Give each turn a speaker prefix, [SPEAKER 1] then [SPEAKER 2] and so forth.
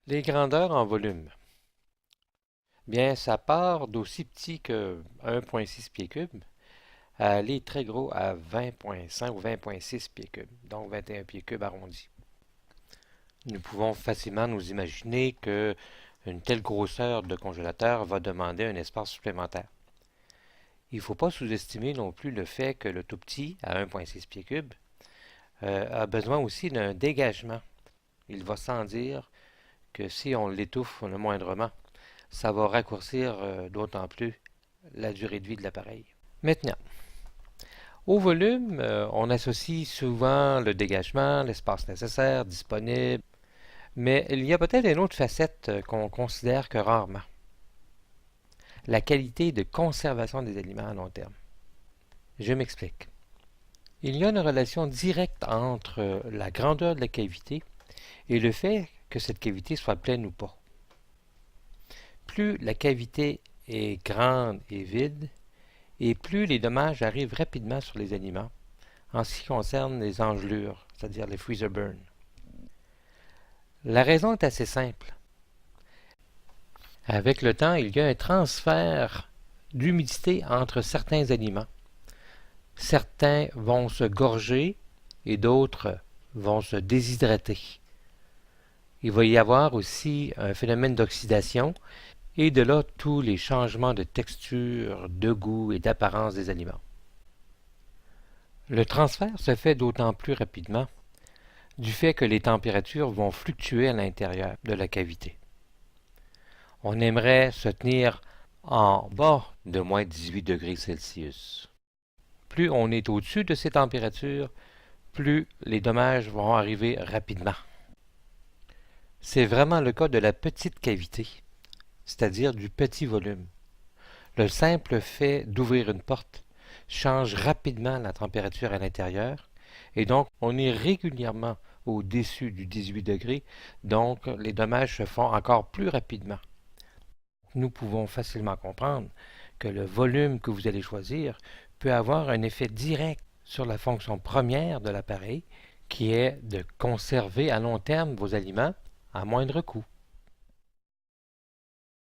[SPEAKER 1] Les grandeurs en volume. Bien, ça part d'aussi petit que 1,6 pieds cubes à aller très gros à 20,5 ou 20,6 pieds cubes, donc 21 pieds cubes arrondis. Nous pouvons facilement nous imaginer que une telle grosseur de congélateur va demander un espace supplémentaire. Il ne faut pas sous-estimer non plus le fait que le tout petit, à 1,6 pieds cubes, a besoin aussi d'un dégagement. Il va sans dire que si on l'étouffe le moindrement, ça va raccourcir d'autant plus la durée de vie de l'appareil. Maintenant, au volume, on associe souvent le dégagement, l'espace nécessaire, disponible, mais il y a peut-être une autre facette qu'on considère que rarement, la qualité de conservation des aliments à long terme. Je m'explique. Il y a une relation directe entre la grandeur de la cavité et le fait que cette cavité soit pleine ou pas. Plus la cavité est grande et vide, et plus les dommages arrivent rapidement sur les aliments en ce qui concerne les engelures, c'est-à-dire les freezer burns. La raison est assez simple. Avec le temps, il y a un transfert d'humidité entre certains aliments. Certains vont se gorger et d'autres vont se déshydrater. Il va y avoir aussi un phénomène d'oxydation et de là tous les changements de texture, de goût et d'apparence des aliments. Le transfert se fait d'autant plus rapidement du fait que les températures vont fluctuer à l'intérieur de la cavité. On aimerait se tenir en bas de moins 18 degrés Celsius. Plus on est au-dessus de ces températures, plus les dommages vont arriver rapidement. C'est vraiment le cas de la petite cavité, c'est-à-dire du petit volume. Le simple fait d'ouvrir une porte change rapidement la température à l'intérieur et donc on est régulièrement au-dessus du 18 degrés, donc les dommages se font encore plus rapidement. Nous pouvons facilement comprendre que le volume que vous allez choisir peut avoir un effet direct sur la fonction première de l'appareil qui est de conserver à long terme vos aliments à moindre coût.